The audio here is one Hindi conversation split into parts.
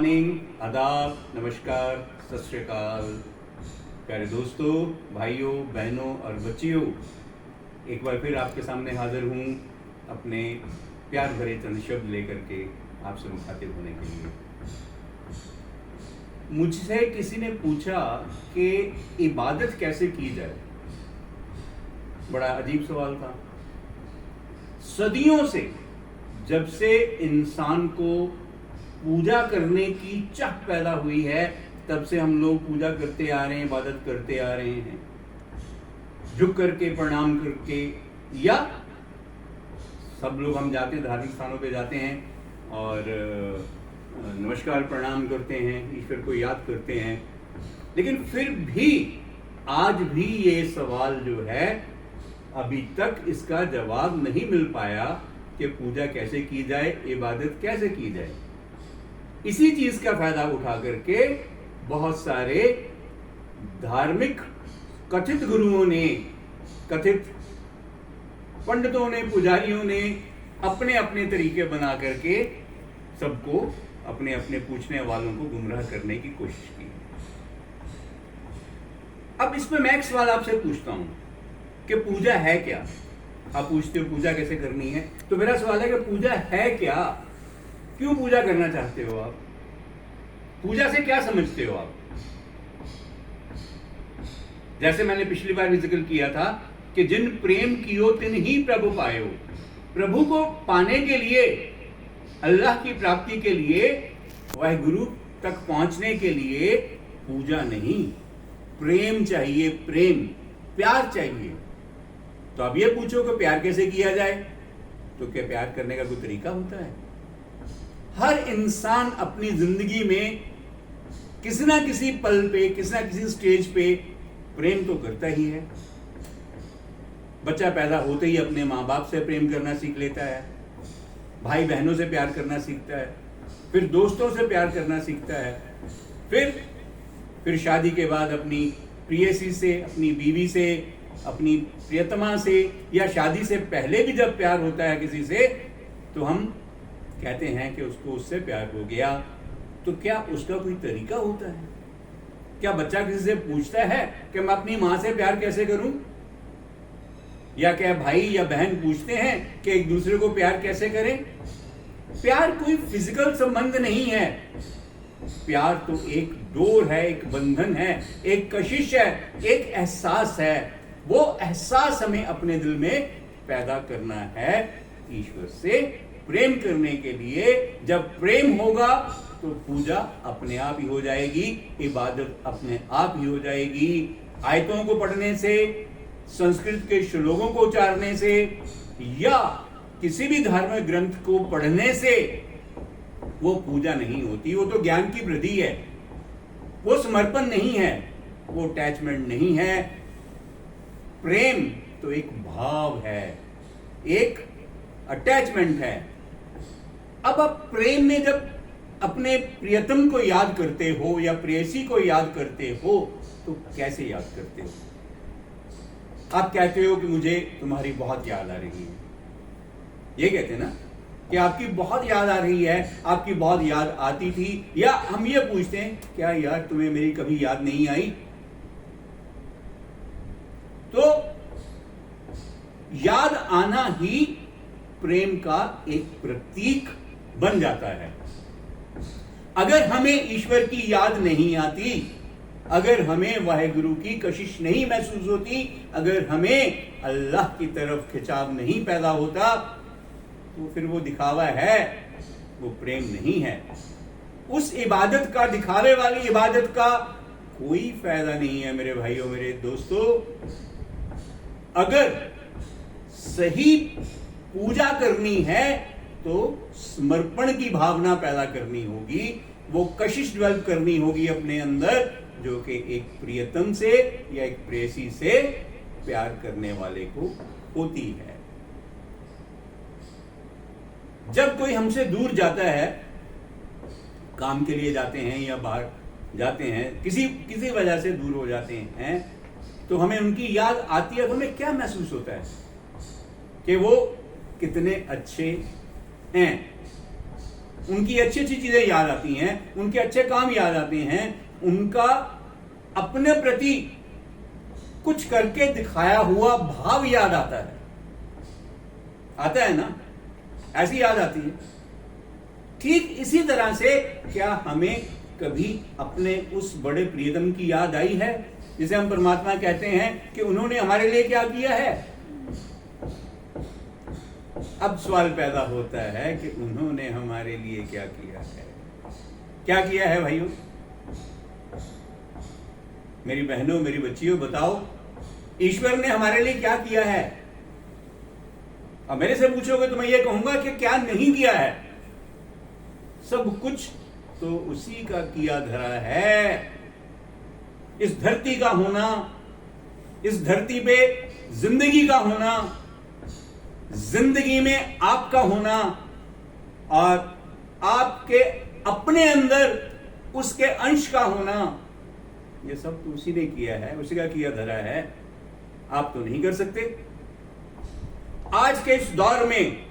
मॉर्निंग, आदाब, नमस्कार, सत श्री अकाल। प्यारे दोस्तों, भाइयों, बहनों और बच्चियों, एक बार फिर आपके सामने हाजिर हूँ अपने प्यार भरे चंद शब्द लेकर के आपसे मुखातिब होने के लिए। मुझसे किसी ने पूछा कि इबादत कैसे की जाए। बड़ा अजीब सवाल था। सदियों से, जब से इंसान को पूजा करने की चाह पैदा हुई है, तब से हम लोग पूजा करते आ रहे हैं, इबादत करते आ रहे हैं, झुक करके, प्रणाम करके, या सब लोग हम जाते हैं धार्मिक स्थानों पे जाते हैं और नमस्कार प्रणाम करते हैं, ईश्वर को याद करते हैं। लेकिन फिर भी आज भी ये सवाल जो है, अभी तक इसका जवाब नहीं मिल पाया कि पूजा कैसे की जाए, इबादत कैसे की जाए। इसी चीज का फायदा उठा करके बहुत सारे धार्मिक कथित गुरुओं ने, कथित पंडितों ने, पुजारियों ने अपने अपने तरीके बना करके सबको, अपने अपने पूछने वालों को गुमराह करने की कोशिश की। अब इसमें मैं एक सवाल आपसे पूछता हूं कि पूजा है क्या। आप पूछते हो पूजा कैसे करनी है, तो मेरा सवाल है कि पूजा है क्या, क्यों पूजा करना चाहते हो आप, पूजा से क्या समझते हो आप। जैसे मैंने पिछली बार भी जिक्र किया था कि जिन प्रेम कियो तिन ही प्रभु पायो। प्रभु को पाने के लिए, अल्लाह की प्राप्ति के लिए, वह गुरु तक पहुंचने के लिए पूजा नहीं, प्रेम चाहिए, प्रेम, प्यार चाहिए। तो अब ये पूछो कि प्यार कैसे किया जाए, तो क्या प्यार करने का कोई तरीका होता है। हर इंसान अपनी जिंदगी में किसी ना किसी पल पे, किसी ना किसी स्टेज पे प्रेम तो करता ही है। बच्चा पैदा होते ही अपने माँ बाप से प्रेम करना सीख लेता है, भाई बहनों से प्यार करना सीखता है, फिर दोस्तों से प्यार करना सीखता है, फिर शादी के बाद अपनी प्रेयसी से, अपनी बीवी से, अपनी प्रियतमा से, या शादी से पहले भी जब प्यार होता है किसी से, तो हम कहते हैं कि उसको उससे प्यार हो गया। तो क्या उसका कोई तरीका होता है। क्या बच्चा किसी से पूछता है कि मैं अपनी मां से प्यार कैसे करूं, या क्या भाई या बहन पूछते हैं कि एक दूसरे को प्यार कैसे करें। प्यार कोई फिजिकल संबंध नहीं है, प्यार तो एक डोर है, एक बंधन है, एक कशिश है, एक एहसास है। वो एहसास हमें अपने दिल में पैदा करना है ईश्वर से प्रेम करने के लिए। जब प्रेम होगा तो पूजा अपने आप ही हो जाएगी, इबादत अपने आप ही हो जाएगी। आयतों को पढ़ने से, संस्कृत के श्लोकों को उच्चारने से, या किसी भी धार्मिक ग्रंथ को पढ़ने से वो पूजा नहीं होती। वो तो ज्ञान की वृद्धि है, वो समर्पण नहीं है, वो अटैचमेंट नहीं है। प्रेम तो एक भाव है, एक अटैचमेंट है। अब आप प्रेम में जब अपने प्रियतम को याद करते हो या प्रेयसी को याद करते हो, तो कैसे याद करते हो। आप कहते हो कि मुझे तुम्हारी बहुत याद आ रही है, ये कहते हैं ना कि आपकी बहुत याद आ रही है, आपकी बहुत याद आती थी। या हम ये पूछते हैं, क्या यार तुम्हें मेरी कभी याद नहीं आई। तो याद आना ही प्रेम का एक प्रतीक बन जाता है। अगर हमें ईश्वर की याद नहीं आती, अगर हमें वाहेगुरु की कशिश नहीं महसूस होती, अगर हमें अल्लाह की तरफ खिंचाव नहीं पैदा होता, तो फिर वो दिखावा है, वो प्रेम नहीं है। उस इबादत का, दिखावे वाली इबादत का कोई फायदा नहीं है मेरे भाइयों, मेरे दोस्तों। अगर सही पूजा करनी है तो समर्पण की भावना पैदा करनी होगी, वो कशिश डेवलप करनी होगी अपने अंदर, जो कि एक प्रियतम से या एक प्रेयसी से प्यार करने वाले को होती है। जब कोई हमसे दूर जाता है, काम के लिए जाते हैं या बाहर जाते हैं, किसी वजह से दूर हो जाते हैं, तो हमें उनकी याद आती है, तो हमें क्या महसूस होता है कि वो कितने अच्छे हैं। उनकी अच्छी अच्छी चीजें याद आती हैं, उनके अच्छे काम याद आते हैं, उनका अपने प्रति कुछ करके दिखाया हुआ भाव याद आता है ना, ऐसी याद आती है। ठीक इसी तरह से क्या हमें कभी अपने उस बड़े प्रियतम की याद आई है, जिसे हम परमात्मा कहते हैं कि उन्होंने हमारे लिए क्या किया है? अब सवाल पैदा होता है कि उन्होंने हमारे लिए क्या किया है? क्या किया है भाइयों, मेरी बहनों, मेरी बच्चियों, बताओ ईश्वर ने हमारे लिए क्या किया है? अब मेरे से पूछोगे तो मैं ये कहूंगा कि क्या नहीं किया है। सब कुछ तो उसी का किया धरा है। इस धरती का होना, इस धरती पे जिंदगी का होना, जिंदगी में आपका होना और आपके अपने अंदर उसके अंश का होना, ये सब तो उसी ने किया है, उसी का किया धरा है। आप तो नहीं कर सकते। आज के इस दौर में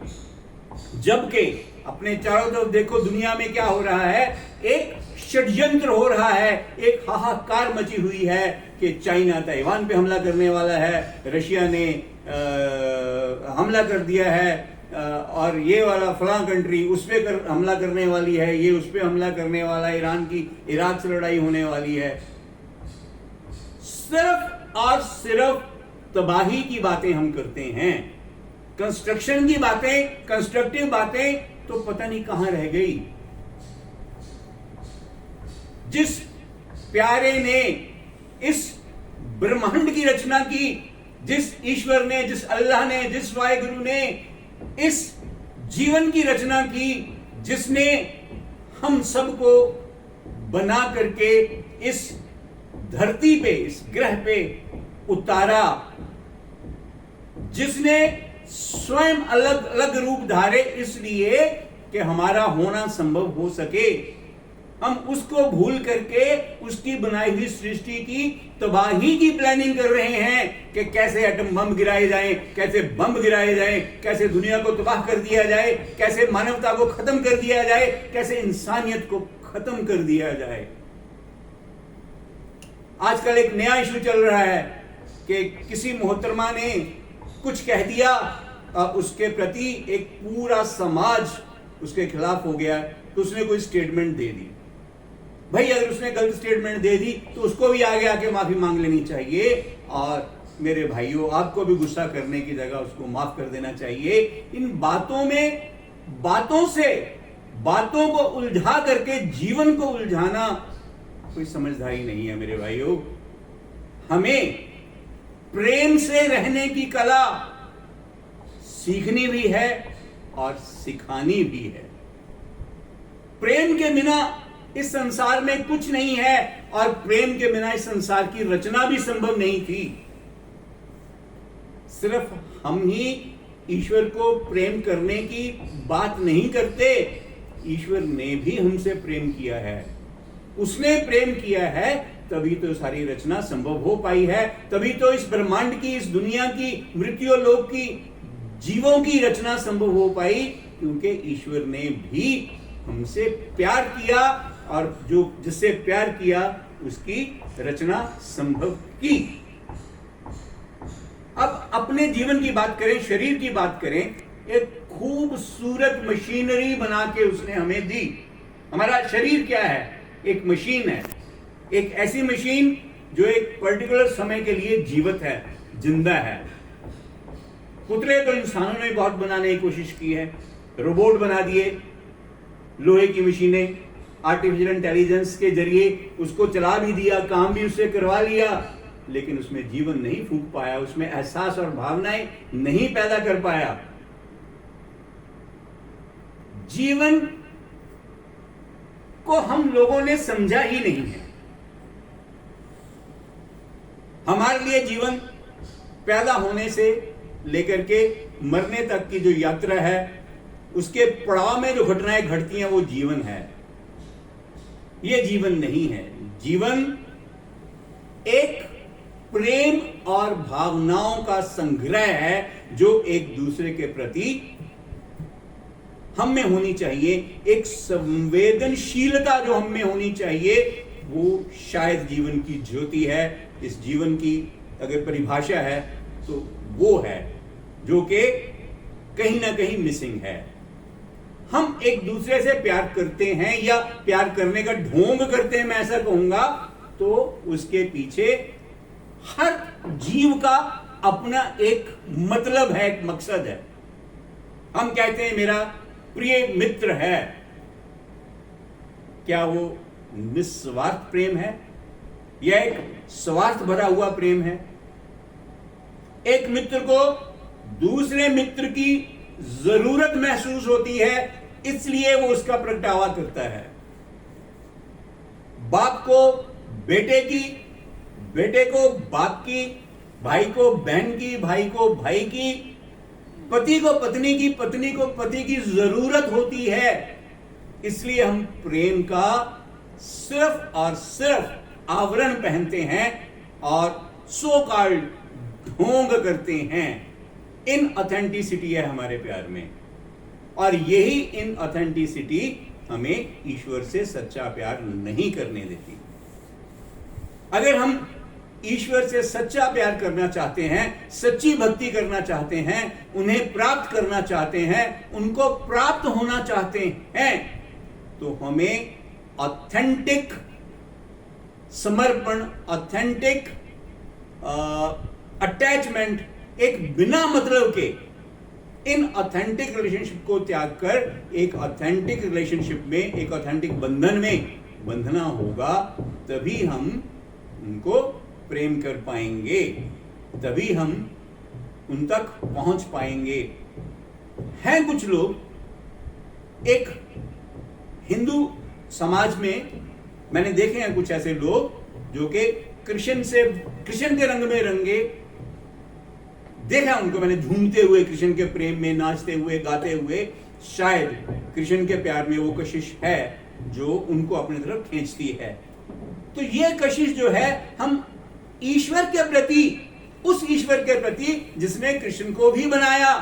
जबकि अपने चारों तरफ देखो, दुनिया में क्या हो रहा है? एक षड्यंत्र हो रहा है, एक हाहाकार मची हुई है कि चाइना ताइवान पे हमला करने वाला है, रशिया ने हमला कर दिया है, और ये वाला फलां कंट्री उस पर हमला करने वाली है, ये उस पर हमला करने वाला, ईरान की इराक से लड़ाई होने वाली है। सिर्फ और सिर्फ तबाही की बातें हम करते हैं, कंस्ट्रक्शन की बातें, कंस्ट्रक्टिव बातें तो पता नहीं कहां रह गई। जिस प्यारे ने इस ब्रह्मांड की रचना की, जिस ईश्वर ने, जिस अल्लाह ने, जिस वाहिगुरु ने इस जीवन की रचना की, जिसने हम सबको बना करके इस धरती पे, इस ग्रह पे उतारा, जिसने स्वयं अलग अलग रूप धारे इसलिए कि हमारा होना संभव हो सके, हम उसको भूल करके उसकी बनाई हुई सृष्टि की तबाही की प्लानिंग कर रहे हैं कि कैसे एटम बम गिराए जाएं, कैसे बम गिराए जाएं, कैसे दुनिया को तबाह कर दिया जाए, कैसे मानवता को खत्म कर दिया जाए, कैसे इंसानियत को खत्म कर दिया जाए। आजकल एक नया इशू चल रहा है कि किसी मोहतरमा ने कुछ कह दिया और उसके प्रति एक पूरा समाज उसके खिलाफ हो गया, तो उसने कोई स्टेटमेंट दे दी। भाई अगर उसने गलत स्टेटमेंट दे दी तो उसको भी आगे आके माफी मांग लेनी चाहिए, और मेरे भाइयों आपको भी गुस्सा करने की जगह उसको माफ कर देना चाहिए। इन बातों में, बातों से, बातों को उलझा करके जीवन को उलझाना कोई समझदारी नहीं है मेरे भाइयों। हमें प्रेम से रहने की कला सीखनी भी है और सिखानी भी है। प्रेम के बिना इस संसार में कुछ नहीं है, और प्रेम के बिना इस संसार की रचना भी संभव नहीं थी। सिर्फ हम ही ईश्वर को प्रेम करने की बात नहीं करते, ईश्वर ने भी हमसे प्रेम किया है। उसने प्रेम किया है तभी तो सारी रचना संभव हो पाई है, तभी तो इस ब्रह्मांड की, इस दुनिया की, मृत्यु लोक की, जीवों की रचना संभव हो पाई, क्योंकि ईश्वर ने भी हमसे प्यार किया, और जो जिससे प्यार किया उसकी रचना संभव की। अब अपने जीवन की बात करें, शरीर की बात करें, एक खूबसूरत मशीनरी बना के उसने हमें दी। हमारा शरीर क्या है? एक मशीन है, एक ऐसी मशीन जो एक पर्टिकुलर समय के लिए जीवित है, जिंदा है। पुतले तो इंसानों ने बहुत बनाने की कोशिश की है, रोबोट बना दिए, लोहे की मशीनें, आर्टिफिशियल इंटेलिजेंस के जरिए उसको चला भी दिया, काम भी उससे करवा लिया, लेकिन उसमें जीवन नहीं फूंक पाया, उसमें एहसास और भावनाएं नहीं पैदा कर पाया। जीवन को हम लोगों ने समझा ही नहीं है। हमारे लिए जीवन पैदा होने से लेकर के मरने तक की जो यात्रा है, उसके पड़ाव में जो घटनाएं घटती हैं वो जीवन है। ये जीवन नहीं है। जीवन एक प्रेम और भावनाओं का संग्रह है जो एक दूसरे के प्रति हम में होनी चाहिए, एक संवेदनशीलता जो हम में होनी चाहिए, वो शायद जीवन की ज्योति है। इस जीवन की अगर परिभाषा है तो वो है जो कि कहीं ना कहीं मिसिंग है। हम एक दूसरे से प्यार करते हैं या प्यार करने का ढोंग करते हैं, मैं ऐसा कहूंगा, तो उसके पीछे हर जीव का अपना एक मतलब है, एक मकसद है। हम कहते हैं मेरा प्रिय मित्र है, क्या वो निस्वार्थ प्रेम है या एक स्वार्थ भरा हुआ प्रेम है? एक मित्र को दूसरे मित्र की जरूरत महसूस होती है, इसलिए वो उसका प्रगटावा करता है। बाप को बेटे की, बेटे को बाप की, भाई को बहन की, भाई को भाई की, पति को पत्नी की, पत्नी को पति की जरूरत होती है। इसलिए हम प्रेम का सिर्फ और सिर्फ आवरण पहनते हैं और सो कॉल्ड ढोंग करते हैं। इनऑथेंटिसिटी है हमारे प्यार में, और यही इनऑथेंटिसिटी हमें ईश्वर से सच्चा प्यार नहीं करने देती। अगर हम ईश्वर से सच्चा प्यार करना चाहते हैं, सच्ची भक्ति करना चाहते हैं, उन्हें प्राप्त करना चाहते हैं, उनको प्राप्त होना चाहते हैं, तो हमें ऑथेंटिक समर्पण, ऑथेंटिक अटैचमेंट, एक बिना मतलब के इन ऑथेंटिक रिलेशनशिप को त्याग कर एक ऑथेंटिक रिलेशनशिप में, एक ऑथेंटिक बंधन में बंधना होगा। तभी हम उनको प्रेम कर पाएंगे, तभी हम उन तक पहुंच पाएंगे। हैं कुछ लोग, एक हिंदू समाज में मैंने देखे हैं कुछ ऐसे लोग जो कि कृष्ण के रंग में रंगे, देखा उनको मैंने झूमते हुए, कृष्ण के प्रेम में नाचते हुए, गाते हुए। शायद कृष्ण के प्यार में वो कशिश है जो उनको अपनी तरफ खींचती है। तो ये कशिश जो है, हम ईश्वर के प्रति, उस ईश्वर के प्रति जिसने कृष्ण को भी बनाया,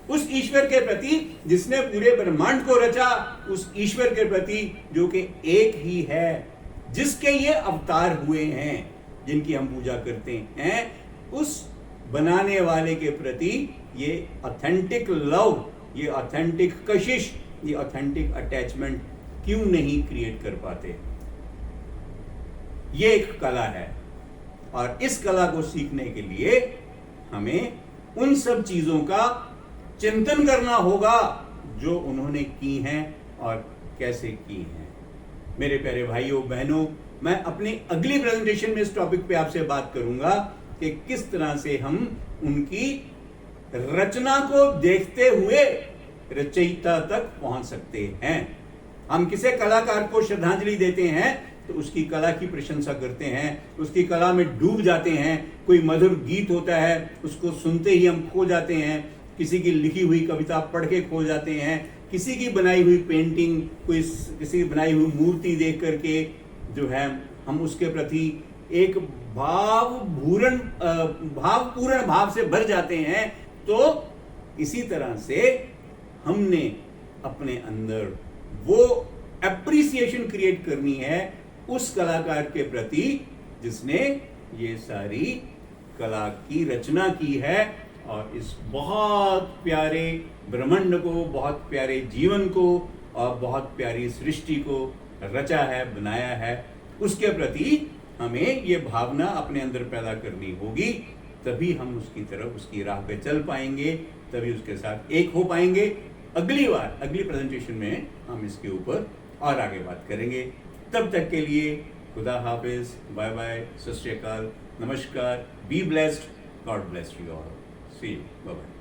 उस ईश्वर के प्रति जिसने पूरे ब्रह्मांड को रचा, उस ईश्वर के प्रति जो कि एक ही है, जिसके ये अवतार हुए हैं, जिनकी हम पूजा करते हैं, उस बनाने वाले के प्रति ये ऑथेंटिक लव, ये ऑथेंटिक कशिश, ये ऑथेंटिक अटैचमेंट क्यों नहीं क्रिएट कर पाते? ये एक कला है, और इस कला को सीखने के लिए हमें उन सब चीजों का चिंतन करना होगा जो उन्होंने की हैं और कैसे की हैं। मेरे प्यारे भाइयों बहनों, मैं अपनी अगली प्रेजेंटेशन में इस टॉपिक पे आपसे बात करूंगा कि किस तरह से हम उनकी रचना को देखते हुए रचयिता तक पहुंच सकते हैं। हम किसी कलाकार को श्रद्धांजलि देते हैं तो उसकी कला की प्रशंसा करते हैं, उसकी कला में डूब जाते हैं। कोई मधुर गीत होता है, उसको सुनते ही हम खो जाते हैं, किसी की लिखी हुई कविता पढ़ के खो जाते हैं, किसी की बनाई हुई पेंटिंग, किसी की बनाई हुई मूर्ति देख करके जो है हम उसके प्रति एक भावपूर्ण भाव से भर जाते हैं। तो इसी तरह से हमने अपने अंदर वो एप्रिसिएशन क्रिएट करनी है उस कलाकार के प्रति जिसने ये सारी कला की रचना की है और इस बहुत प्यारे ब्रह्मांड को, बहुत प्यारे जीवन को और बहुत प्यारी सृष्टि को रचा है, बनाया है। उसके प्रति हमें ये भावना अपने अंदर पैदा करनी होगी, तभी हम उसकी तरफ, उसकी राह पे चल पाएंगे, तभी उसके साथ एक हो पाएंगे। अगली बार, अगली प्रेजेंटेशन में हम इसके ऊपर और आगे बात करेंगे। तब तक के लिए खुदा हाफिज, बाय बाय, सत श्री अकाल, नमस्कार, be blessed, God bless you all, see you, bye bye.